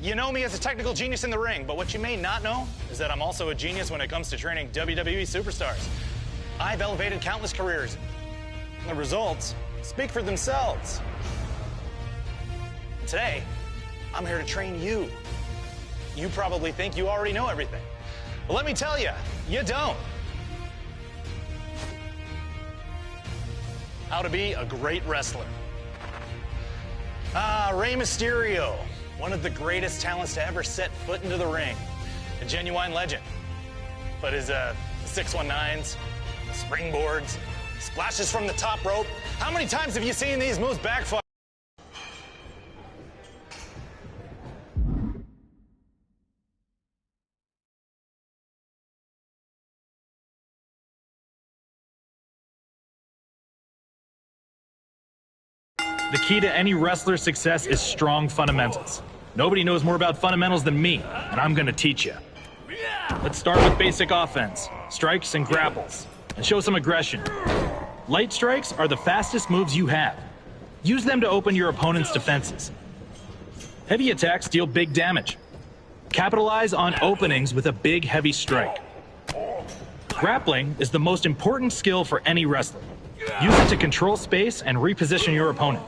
You know me as a technical genius in the ring, but what you may not know is that I'm also a genius when it comes to training WWE superstars. I've elevated countless careers. The results speak for themselves. Today, I'm here to train you. You probably think you already know everything. But let me tell you, you don't. How to be a great wrestler. Rey Mysterio, one of the greatest talents to ever set foot into the ring. A genuine legend. But his 619s, springboards, splashes from the top rope. How many times have you seen these moves backfire? The key to any wrestler's success is strong fundamentals. Nobody knows more about fundamentals than me, and I'm gonna teach you. Let's start with basic offense, strikes and grapples, and show some aggression. Light strikes are the fastest moves you have. Use them to open your opponent's defenses. Heavy attacks deal big damage. Capitalize on openings with a big, heavy strike. Grappling is the most important skill for any wrestler. Use it to control space and reposition your opponent.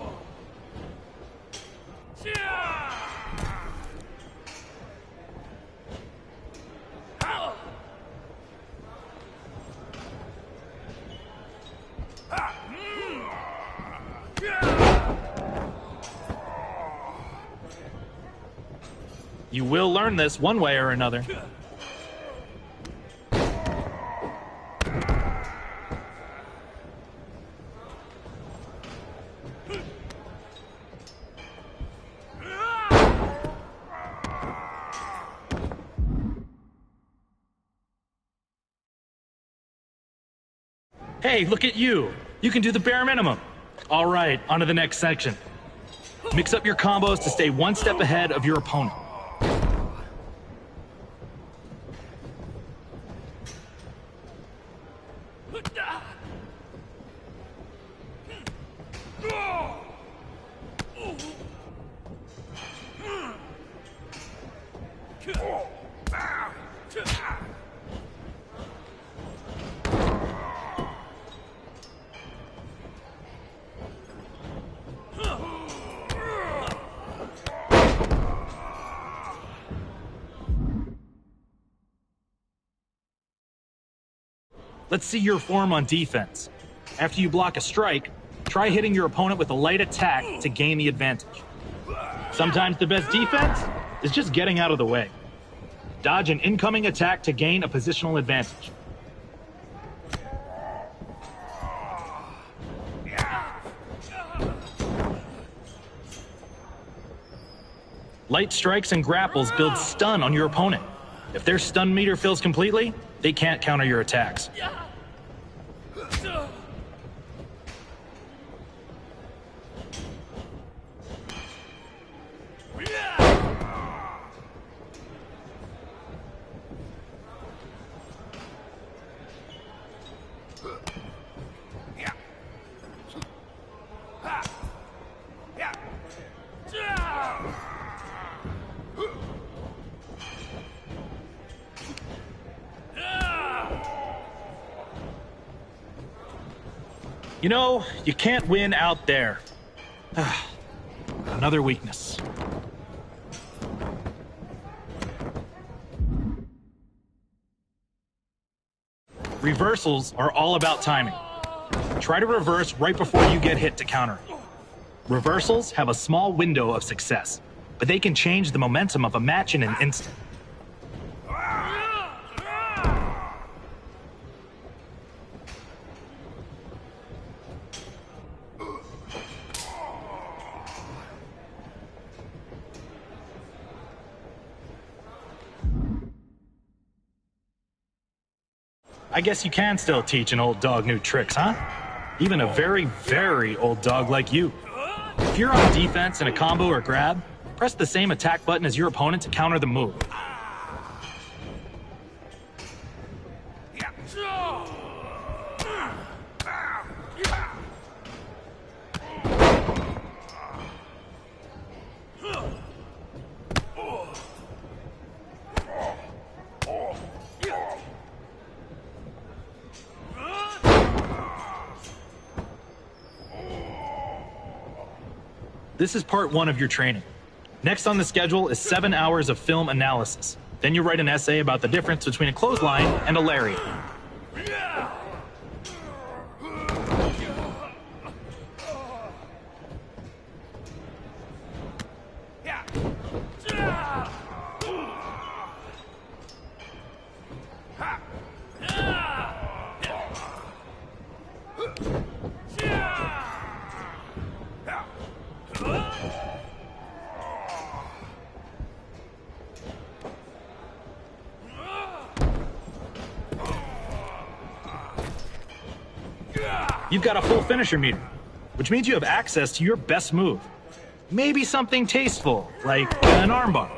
You will learn this one way or another. Hey, look at you. You can do the bare minimum. All right, on to the next section. Mix up your combos to stay one step ahead of your opponent. Let's see your form on defense. After you block a strike, try hitting your opponent with a light attack to gain the advantage. Sometimes the best defense is just getting out of the way. Dodge an incoming attack to gain a positional advantage. Light strikes and grapples build stun on your opponent. If their stun meter fills completely, they can't counter your attacks. You know, you can't win out there. Another weakness. Reversals are all about timing. Try to reverse right before you get hit to counter it. Reversals have a small window of success, but they can change the momentum of a match in an instant. I guess you can still teach an old dog new tricks, huh? Even a very, very old dog like you. If you're on defense in a combo or grab, press the same attack button as your opponent to counter the move. This is part 1 of your training. Next on the schedule is 7 hours of film analysis. Then you write an essay about the difference between a clothesline and a lariat. You've got a full finisher meter, which means you have access to your best move. Maybe something tasteful, like an armbar.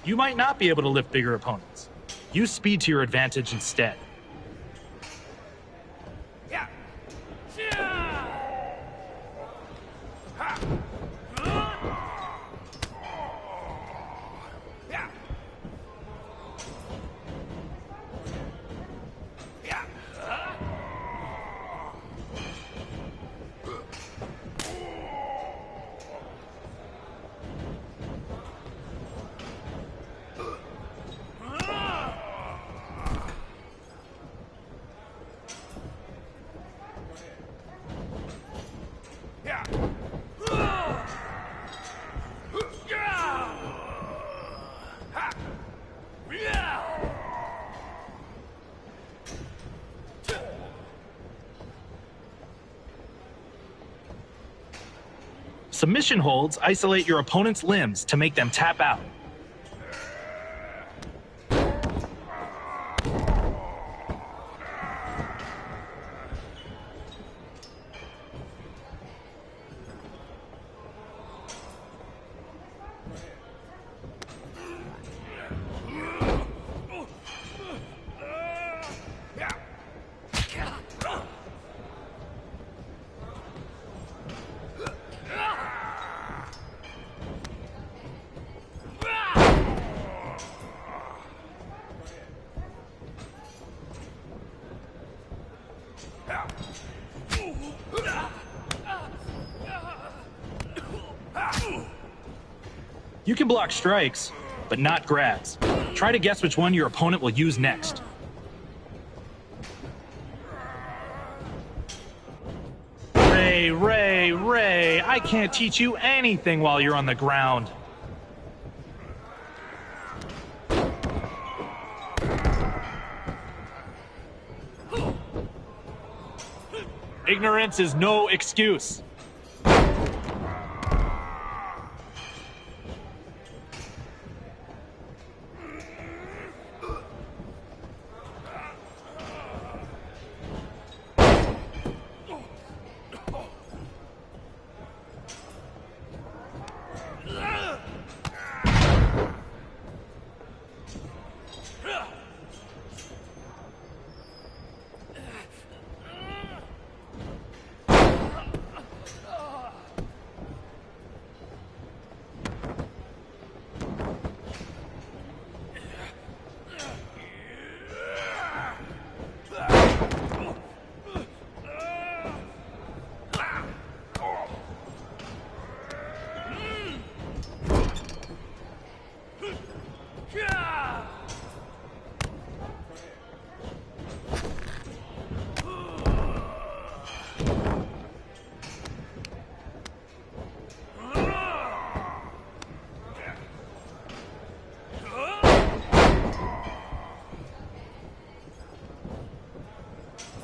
You might not be able to lift bigger opponents. Use speed to your advantage instead. Submission holds isolate your opponent's limbs to make them tap out. You can block strikes, but not grabs. Try to guess which one your opponent will use next. Ray, I can't teach you anything while you're on the ground. Ignorance is no excuse.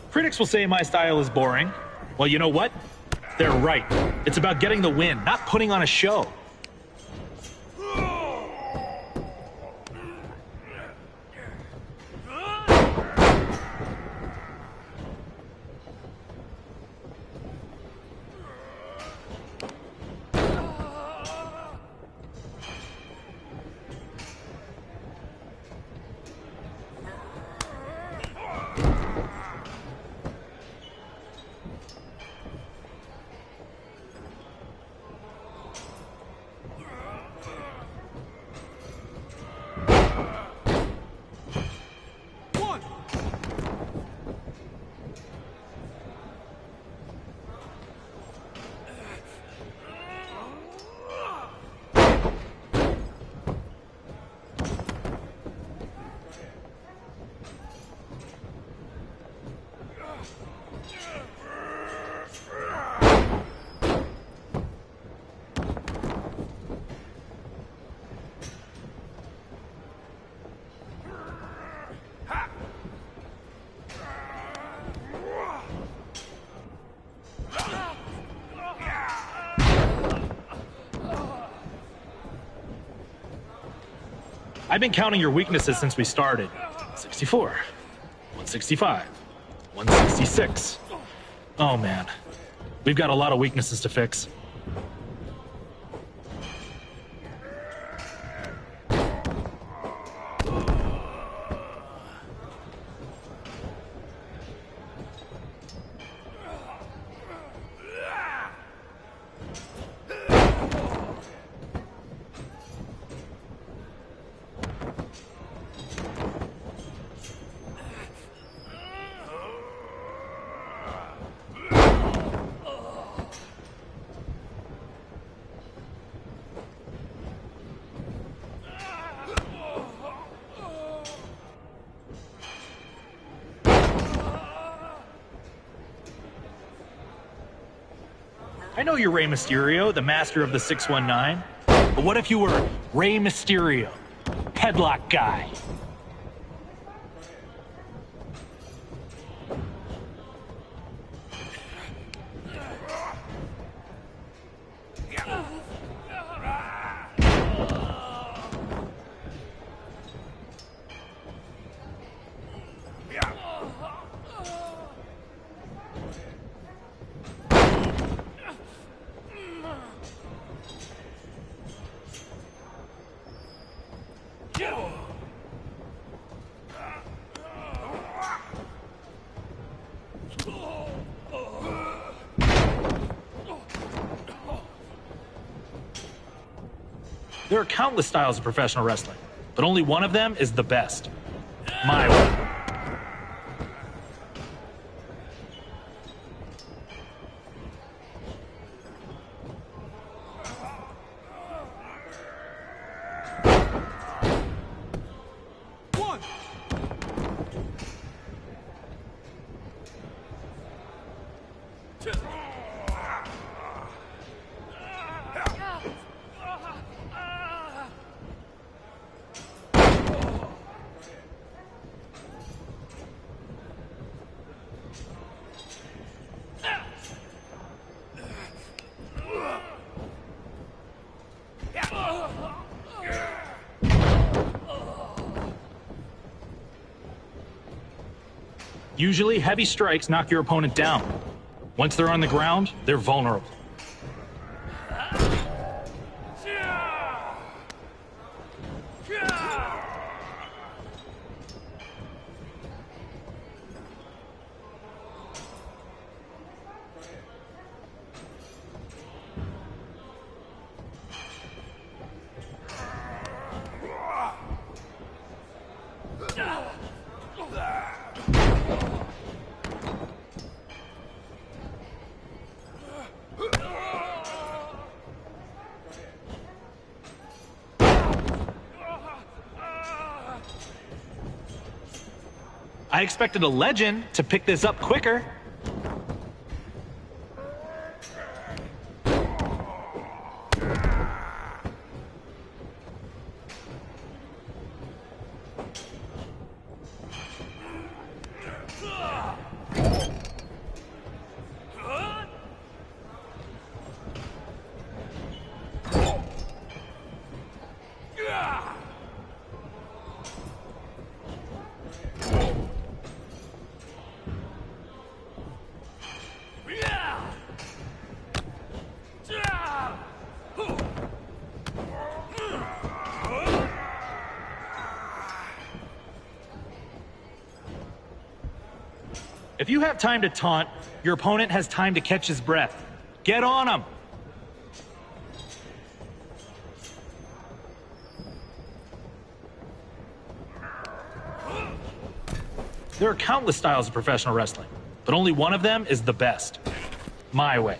Critics will say my style is boring. Well, you know what? They're right. It's about getting the win, not putting on a show. I've been counting your weaknesses since we started. 64, 165, 166. Oh man, we've got a lot of weaknesses to fix. I know you're Rey Mysterio, the master of the 619, but what if you were Rey Mysterio, headlock guy? There are countless styles of professional wrestling, but only one of them is the best. My way. Usually, heavy strikes knock your opponent down. Once they're on the ground, they're vulnerable. I expected a legend to pick this up quicker. If you have time to taunt, your opponent has time to catch his breath. Get on him! There are countless styles of professional wrestling, but only one of them is the best. My way.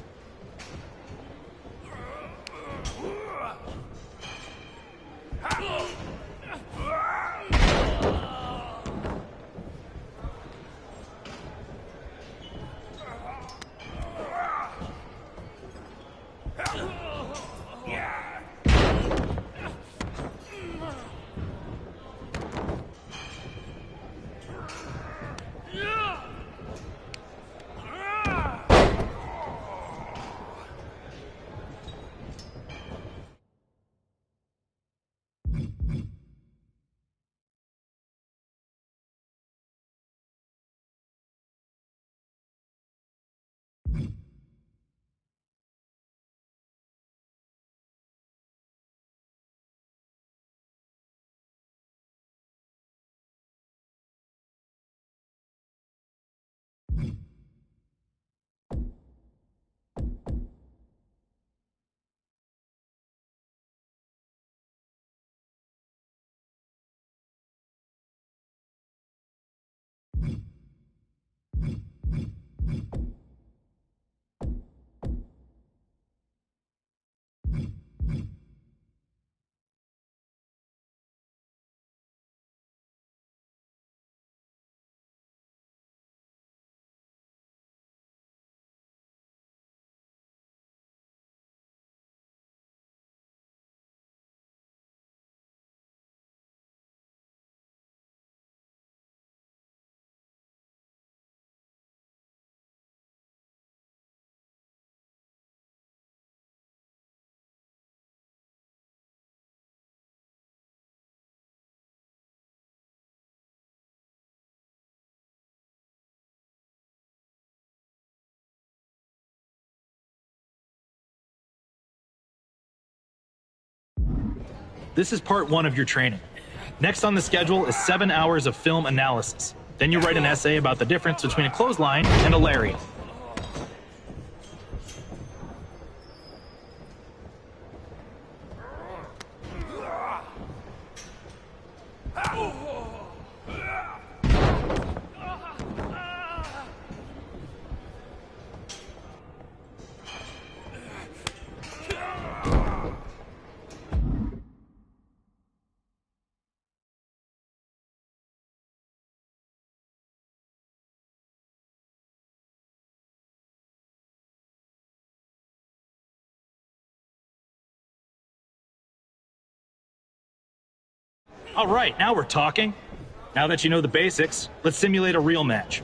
This is part 1 of your training. Next on the schedule is 7 hours of film analysis. Then you write an essay about the difference between a clothesline and a lariat. All right, now we're talking. Now that you know the basics, let's simulate a real match.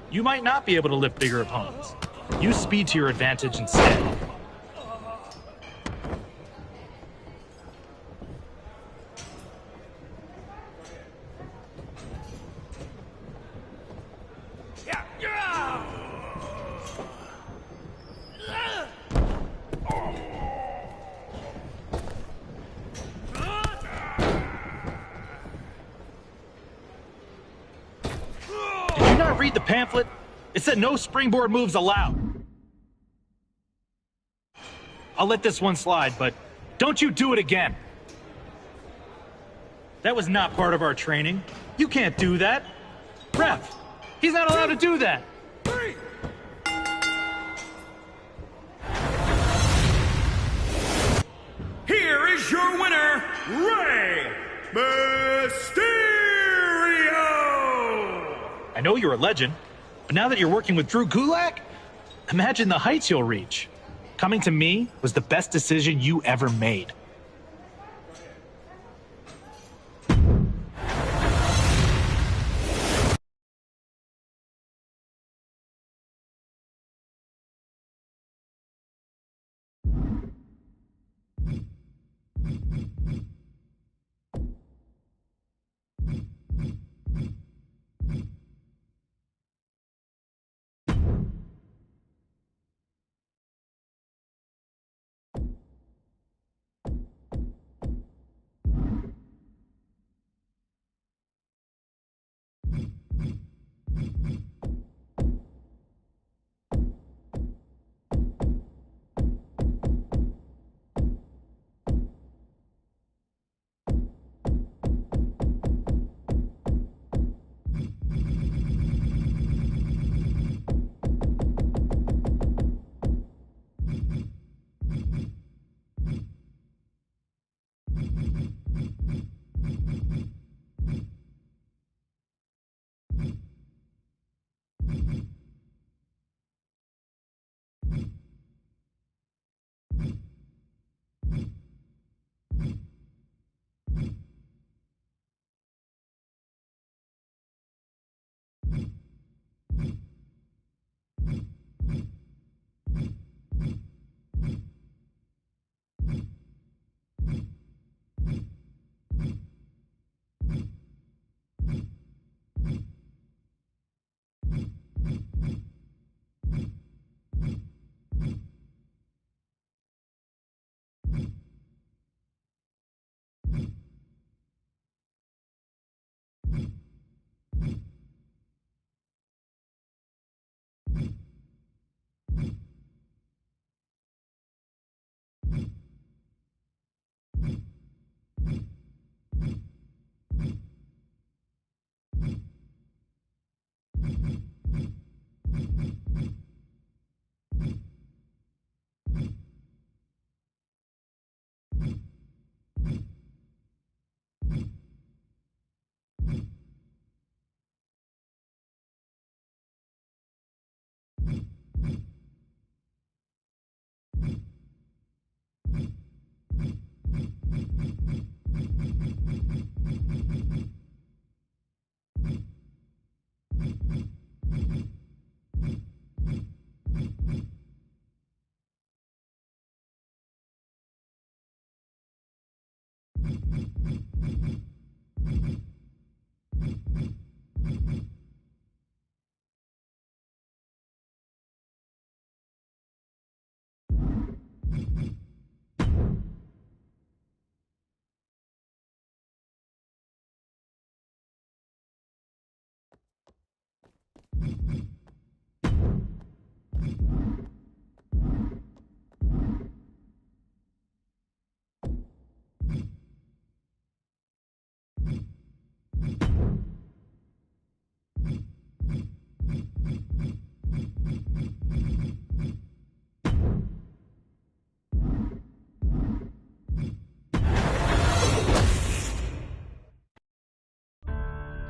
You might not be able to lift bigger opponents. Use speed to your advantage instead. Read the pamphlet. It said no springboard moves allowed. I'll let this one slide, but don't you do it again. That was not part of our training. You can't do that. Ref, he's not allowed to do that. Here is your winner, Rey Mysterio! I know you're a legend, but now that you're working with Drew Gulak, imagine the heights you'll reach. Coming to me was the best decision you ever made.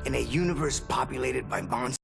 in a universe populated by monsters.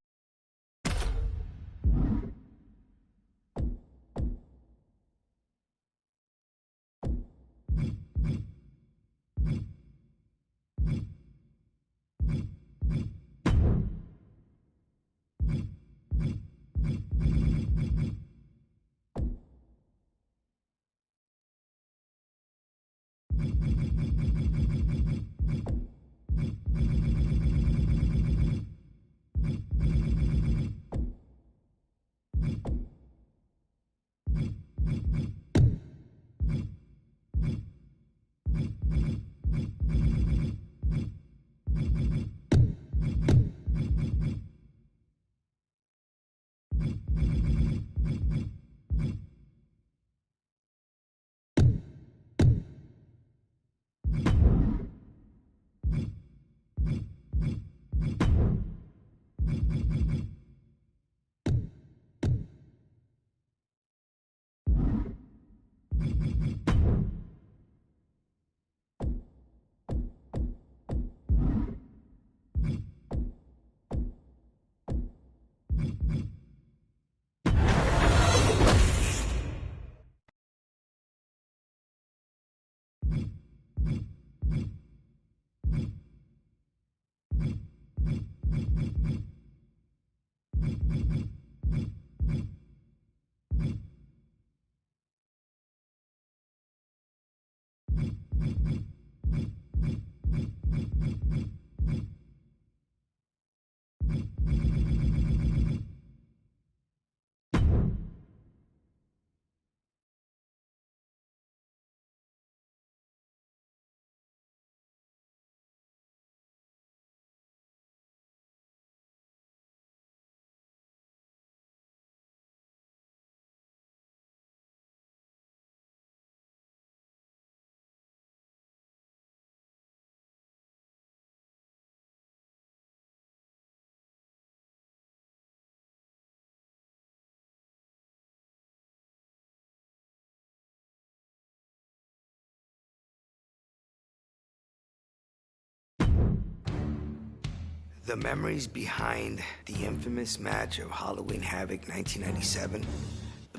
The memories behind the infamous match of Halloween Havoc 1997,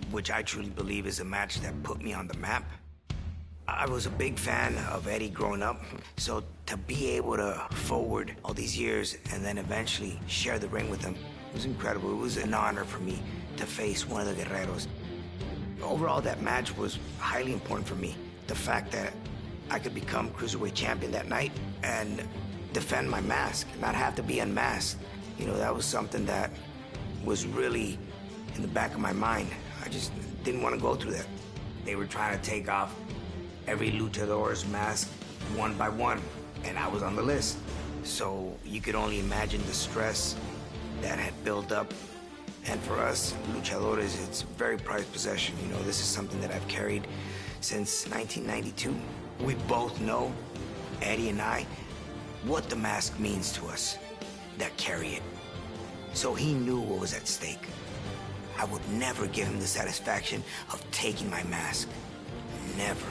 which I truly believe is a match that put me on the map. I was a big fan of Eddie growing up, so to be able to forward all these years and then eventually share the ring with him was incredible. It was an honor for me to face one of the Guerreros. Overall, that match was highly important for me. The fact that I could become Cruiserweight Champion that night and defend my mask, not have to be unmasked. You know, that was something that was really in the back of my mind. I just didn't want to go through that. They were trying to take off every luchador's mask one by one, and I was on the list. So you could only imagine the stress that had built up. And for us, luchadores, it's very prized possession. You know, this is something that I've carried since 1992. We both know, Eddie and I, what the mask means to us that carry it. So he knew what was at stake. I would never give him the satisfaction of taking my mask. Never.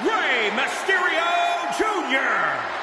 Rey Mysterio Jr.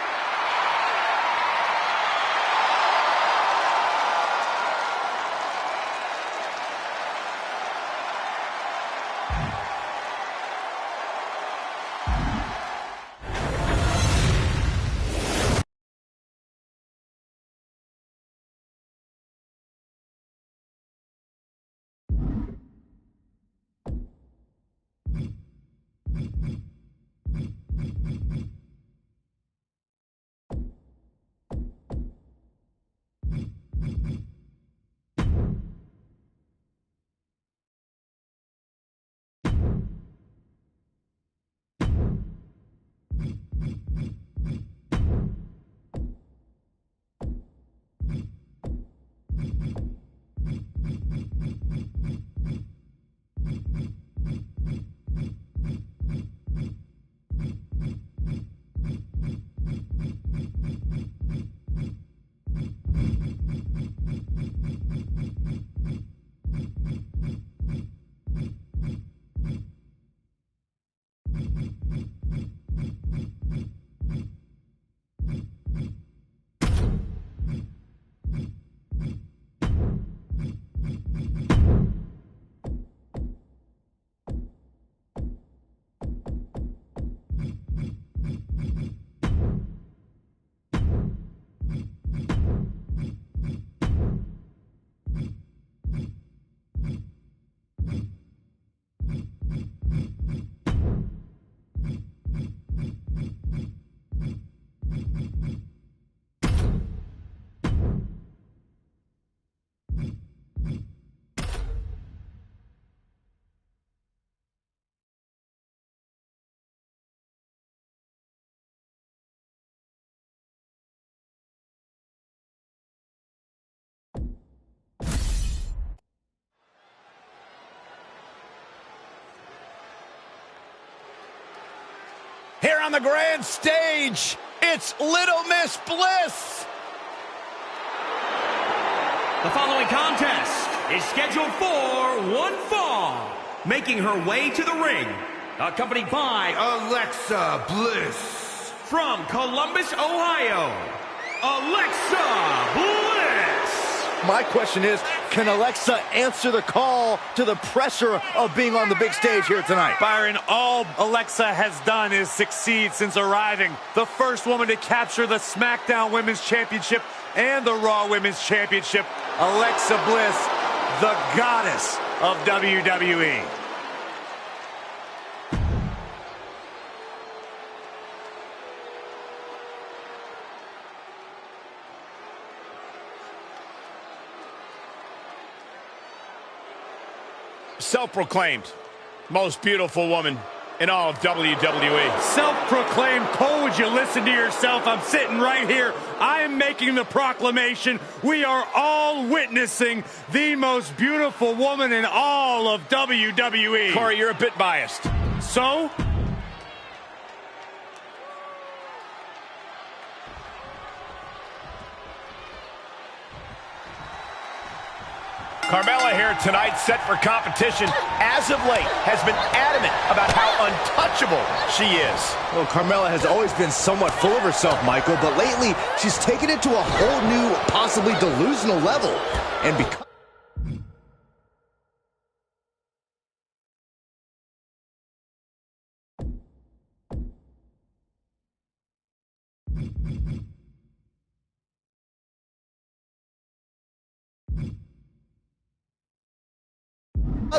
Here on the grand stage, it's Little Miss Bliss. The following contest is scheduled for one fall. Making her way to the ring, accompanied by Alexa Bliss. From Columbus, Ohio, Alexa Bliss. My question is, can Alexa answer the call to the pressure of being on the big stage here tonight? Byron, all Alexa has done is succeed since arriving. The first woman to capture the SmackDown Women's Championship and the Raw Women's Championship. Alexa Bliss, the goddess of WWE. Self-proclaimed most beautiful woman in all of WWE. Self-proclaimed. Cole, would you listen to yourself? I'm sitting right here. I am making the proclamation. We are all witnessing the most beautiful woman in all of WWE. Corey, you're a bit biased. So? Carmella here tonight, set for competition. As of late, has been adamant about how untouchable she is. Well, Carmella has always been somewhat full of herself, Michael, but lately she's taken it to a whole new, possibly delusional level. And because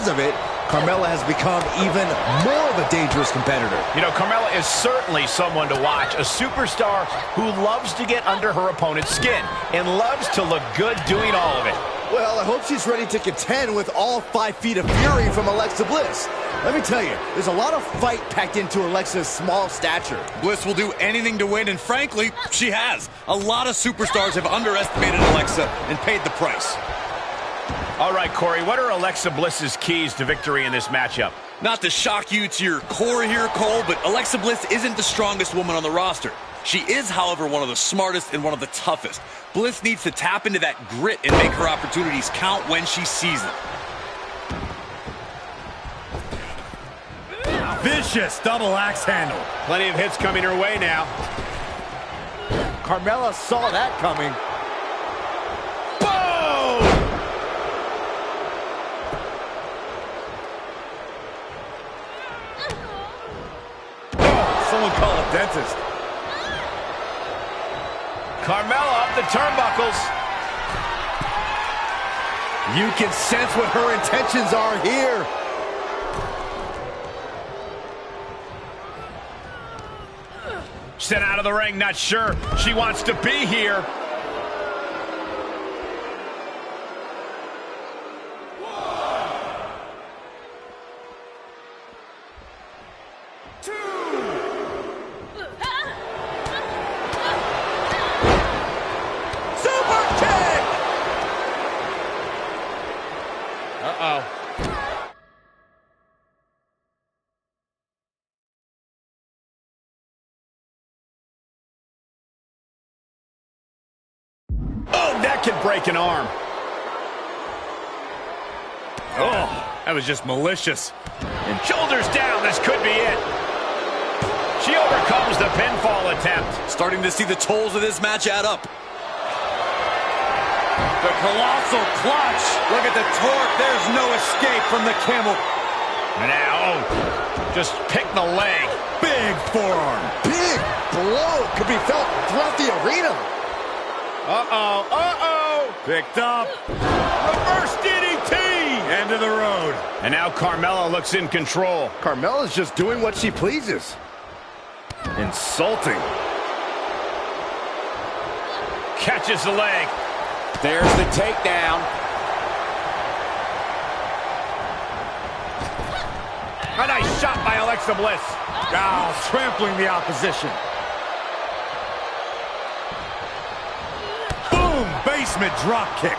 of it, Carmella has become even more of a dangerous competitor. You know, Carmella is certainly someone to watch, a superstar who loves to get under her opponent's skin and loves to look good doing all of it. Well, I hope she's ready to contend with all 5 feet of fury from Alexa Bliss. Let me tell you, there's a lot of fight packed into Alexa's small stature. Bliss will do anything to win, and frankly, she has. A lot of superstars have underestimated Alexa and paid the price. All right, Corey, what are Alexa Bliss's keys to victory in this matchup? Not to shock you to your core here, Cole, but Alexa Bliss isn't the strongest woman on the roster. She is, however, one of the smartest and one of the toughest. Bliss needs to tap into that grit and make her opportunities count when she sees them. Vicious double axe handle. Plenty of hits coming her way now. Carmella saw that coming. Boom! Someone call a dentist. Carmella up the turnbuckles. You can sense what her intentions are here. Sent out of the ring, not sure she wants to be here. Can break an arm. Oh, that was just malicious. And shoulders down, this could be it. She overcomes the pinfall attempt. Starting to see the tolls of this match add up. The colossal clutch. Look at the torque. There's no escape from the camel. Now, just pick the leg. Big forearm. Big blow could be felt throughout the arena. Uh-oh, uh-oh. Picked up. Reverse DDT. End of the road. And now Carmella looks in control. Carmella's just doing what she pleases. Insulting. Catches the leg. There's the takedown. A nice shot by Alexa Bliss. Oh, trampling the opposition. Boom! Basement drop kick.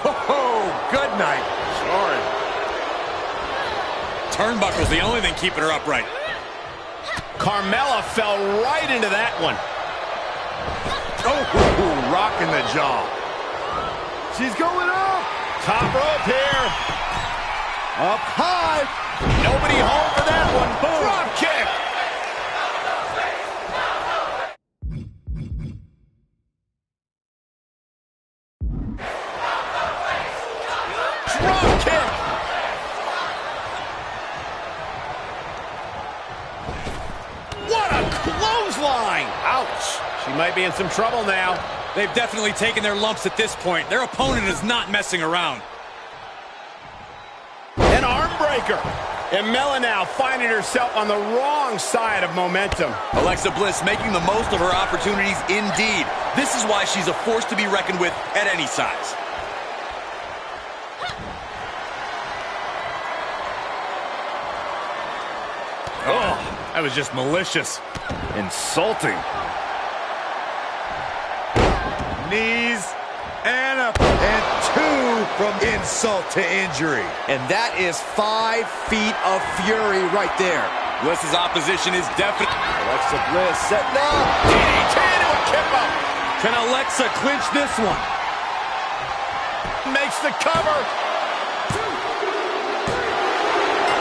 Oh, good night. Sorry. Turnbuckle's the only thing keeping her upright. Carmella fell right into that one. Oh, rocking the jaw. She's going up. Top rope here. Up high. Nobody home for that one. Boom. Drop kick. Drop kick. What a clothesline. Ouch. She might be in some trouble now. They've definitely taken their lumps at this point. Their opponent is not messing around. An arm breaker. And Mella now finding herself on the wrong side of momentum. Alexa Bliss making the most of her opportunities indeed. This is why she's a force to be reckoned with at any size. Oh, that was just malicious. Insulting. Knees and up. And two from insult to injury. And that is 5 feet of fury right there. Bliss's opposition is definite. Alexa Bliss setting up. DDT to a kip up. Can Alexa clinch this one? Makes the cover.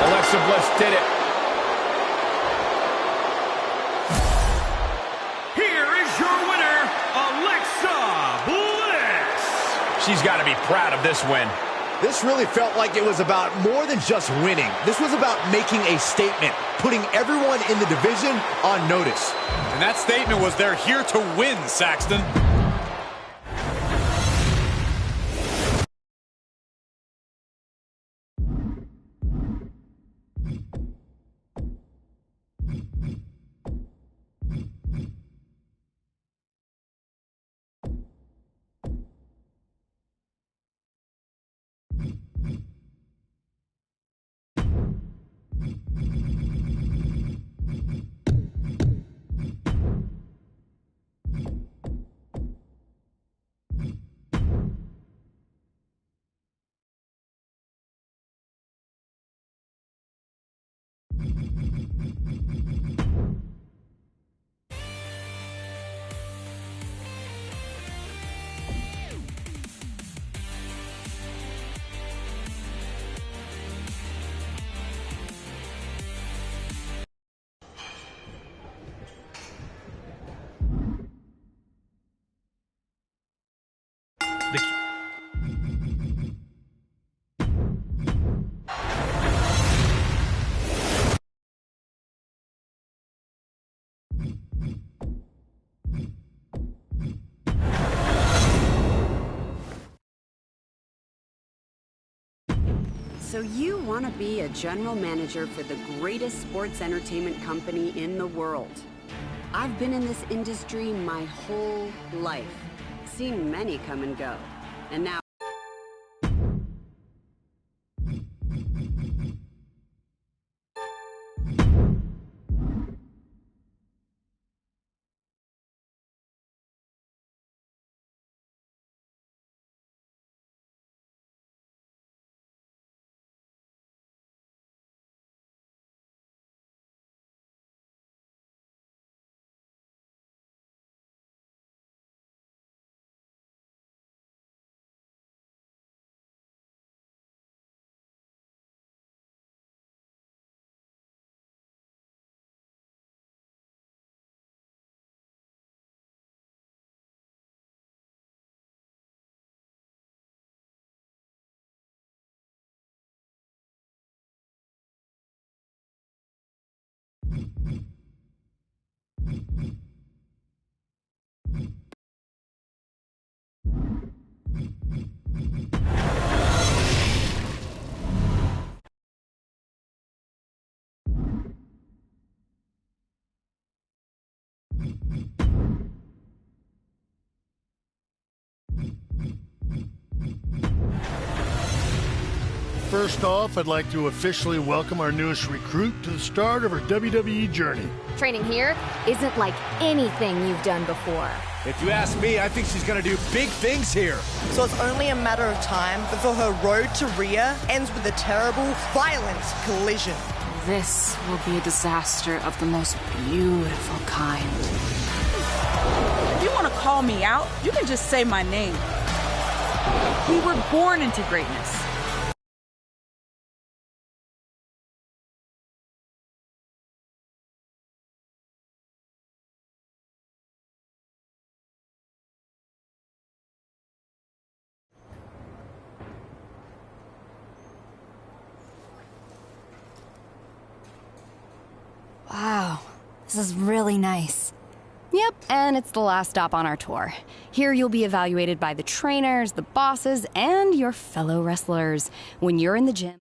Alexa Bliss did it. Here is your winner, Alexa Bliss. She's got to be proud of this win. This really felt like it was about more than just winning. This was about making a statement, putting everyone in the division on notice. And that statement was they're here to win, Saxton. So you want to be a general manager for the greatest sports entertainment company in the world. I've been in this industry my whole life, seen many come and go, and now First off, I'd like to officially welcome our newest recruit to the start of her WWE journey. Training here isn't like anything you've done before. If you ask me, I think she's gonna do big things here. So it's only a matter of time before her road to Rhea ends with a terrible, violent collision. This will be a disaster of the most beautiful kind. If you want to call me out, you can just say my name. We were born into greatness. Wow, this is really nice. Yep, and it's the last stop on our tour. Here you'll be evaluated by the trainers, the bosses, and your fellow wrestlers. When you're in the gym...